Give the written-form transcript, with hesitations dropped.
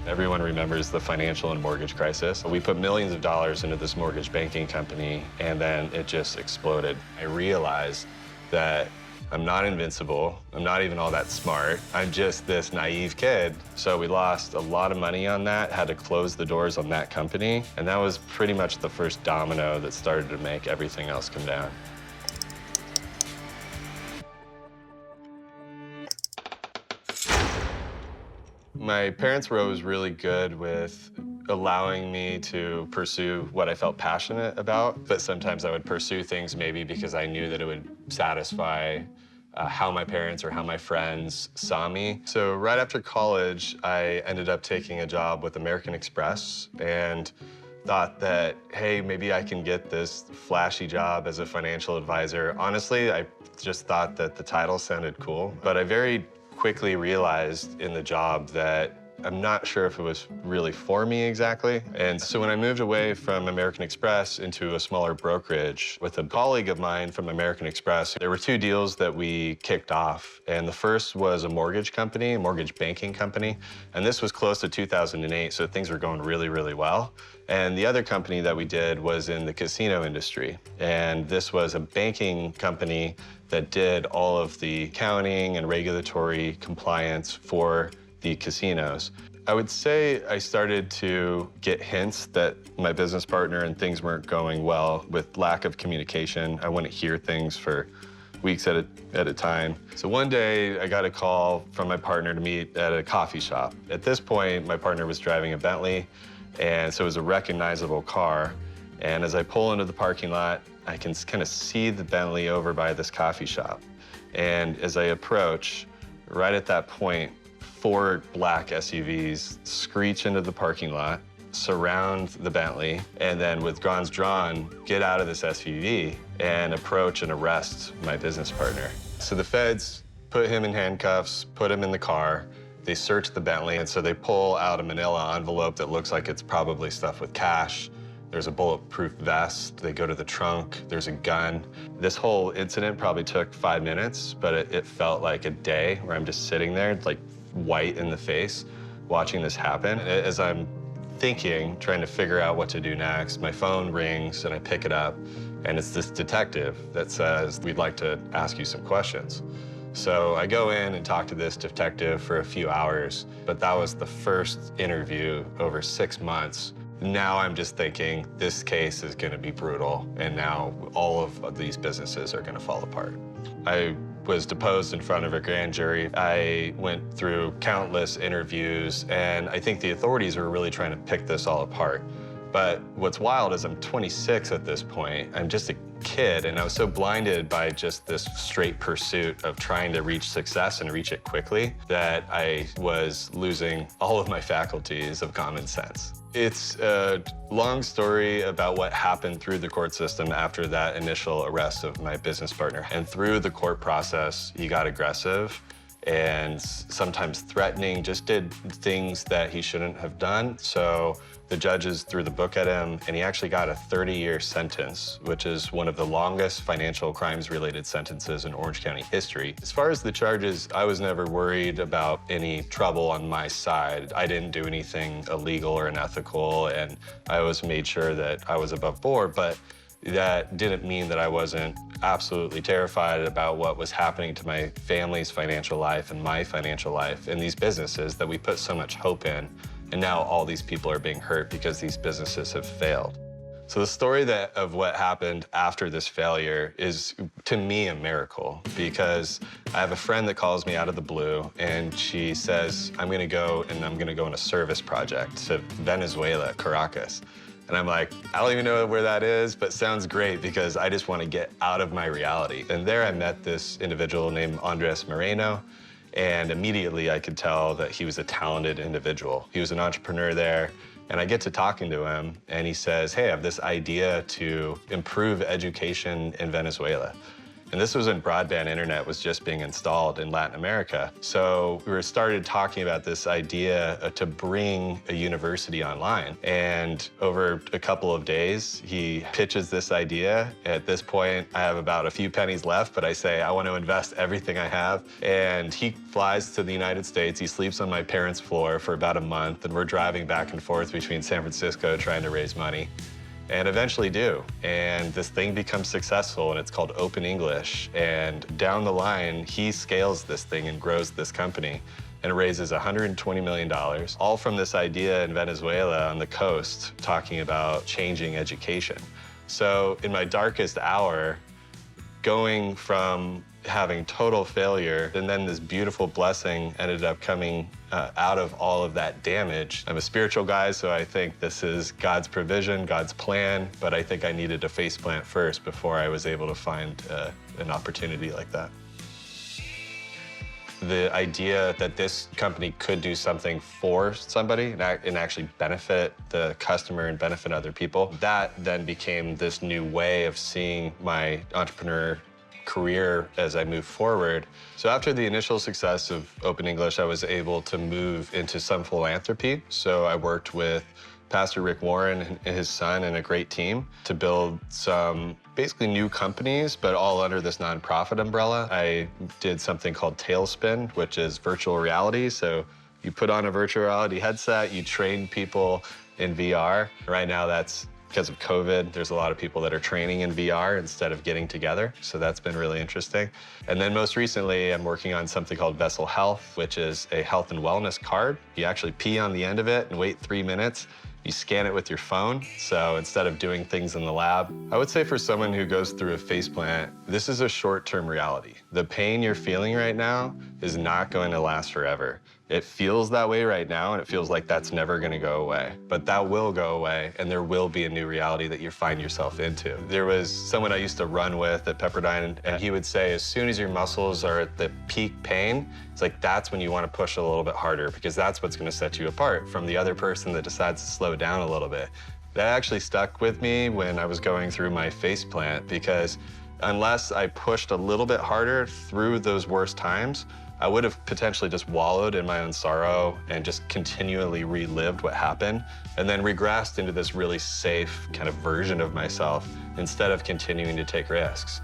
Everyone remembers the financial and mortgage crisis. We put millions of dollars into this mortgage banking company, and then it just exploded. I realized that I'm not invincible. I'm not even all that smart. I'm just this naive kid. So we lost a lot of money on that, had to close the doors on that company. And that was pretty much the first domino that started to make everything else come down. My parents were always really good with allowing me to pursue what I felt passionate about, but sometimes I would pursue things maybe because I knew that it would satisfy how my parents or how my friends saw me. So right after college, I ended up taking a job with American Express and thought that, hey, maybe I can get this flashy job as a financial advisor. Honestly, I just thought that the title sounded cool, but I very quickly realized in the job that I'm not sure if it was really for me exactly. And so when I moved away from American Express into a smaller brokerage with a colleague of mine from American Express, there were two deals that we kicked off. And the first was a mortgage company, a mortgage banking company. And this was close to 2008, so things were going really, really well. And the other company that we did was in the casino industry. And this was a banking company that did all of the accounting and regulatory compliance for the casinos. I would say I started to get hints that my business partner and things weren't going well with lack of communication. I wouldn't hear things for weeks at a time. So one day I got a call from my partner to meet at a coffee shop. At this point, my partner was driving a Bentley, and so it was a recognizable car. And as I pull into the parking lot, I can kind of see the Bentley over by this coffee shop. And as I approach, right at that point, 4 black SUVs screech into the parking lot, surround the Bentley, and then with guns drawn, get out of this SUV and approach and arrest my business partner. So the feds put him in handcuffs, put him in the car. They search the Bentley, and so they pull out a manila envelope that looks like it's probably stuffed with cash. There's a bulletproof vest. They go to the trunk. There's a gun. This whole incident probably took 5 minutes, but it felt like a day where I'm just sitting there, like white in the face, watching this happen. As I'm thinking, trying to figure out what to do next, my phone rings and I pick it up, and it's this detective that says, "We'd like to ask you some questions." So I go in and talk to this detective for a few hours, but that was the first interview over 6 months. Now I'm just thinking, this case is gonna be brutal, and now all of these businesses are gonna fall apart. I was deposed in front of a grand jury. I went through countless interviews, and I think the authorities were really trying to pick this all apart. But what's wild is I'm 26 at this point. I'm just a kid, and I was so blinded by just this straight pursuit of trying to reach success and reach it quickly that I was losing all of my faculties of common sense. It's a long story about what happened through the court system after that initial arrest of my business partner. And through the court process, he got aggressive and sometimes threatening, just did things that he shouldn't have done. So the judges threw the book at him, and he actually got a 30-year sentence, which is one of the longest financial crimes-related sentences in Orange County history. As far as the charges, I was never worried about any trouble on my side. I didn't do anything illegal or unethical, and I always made sure that I was above board, but that didn't mean that I wasn't absolutely terrified about what was happening to my family's financial life and my financial life and these businesses that we put so much hope in. And now all these people are being hurt because these businesses have failed. So the story of what happened after this failure is, to me, a miracle, because I have a friend that calls me out of the blue, and she says, I'm gonna go on a service project to Venezuela, Caracas. And I'm like, I don't even know where that is, but sounds great because I just want to get out of my reality. And there I met this individual named Andres Moreno, and immediately I could tell that he was a talented individual. He was an entrepreneur there, and I get to talking to him, and he says, hey, I have this idea to improve education in Venezuela. And this was when broadband internet was just being installed in Latin America. So we started talking about this idea to bring a university online. And over a couple of days, he pitches this idea. At this point, I have about a few pennies left, but I say, I want to invest everything I have. And he flies to the United States. He sleeps on my parents' floor for about a month, and we're driving back and forth between San Francisco trying to raise money. And eventually do. And this thing becomes successful, and it's called Open English. And down the line, he scales this thing and grows this company and raises $120 million, all from this idea in Venezuela on the coast, talking about changing education. So in my darkest hour, going from having total failure, and then this beautiful blessing ended up coming out of all of that damage. I'm a spiritual guy, so I think this is God's provision, God's plan, but I think I needed a faceplant first before I was able to find an opportunity like that. The idea that this company could do something for somebody and actually benefit the customer and benefit other people, that then became this new way of seeing my entrepreneur career as I move forward. So after the initial success of Open English, I was able to move into some philanthropy. So I worked with Pastor Rick Warren and his son and a great team to build some basically new companies, but all under this nonprofit umbrella. I did something called Tailspin, which is virtual reality. So you put on a virtual reality headset, you train people in VR. Right now, that's because of COVID, there's a lot of people that are training in VR instead of getting together. So that's been really interesting. And then most recently, I'm working on something called Vessel Health, which is a health and wellness card. You actually pee on the end of it and wait 3 minutes. You scan it with your phone. So instead of doing things in the lab, I would say for someone who goes through a faceplant, this is a short-term reality. The pain you're feeling right now is not going to last forever. It feels that way right now, and it feels like that's never gonna go away. But that will go away, and there will be a new reality that you find yourself into. There was someone I used to run with at Pepperdine, and he would say, as soon as your muscles are at the peak pain, it's like that's when you wanna push a little bit harder, because that's what's gonna set you apart from the other person that decides to slow down a little bit. That actually stuck with me when I was going through my faceplant, because unless I pushed a little bit harder through those worst times, I would have potentially just wallowed in my own sorrow and just continually relived what happened and then regressed into this really safe kind of version of myself instead of continuing to take risks.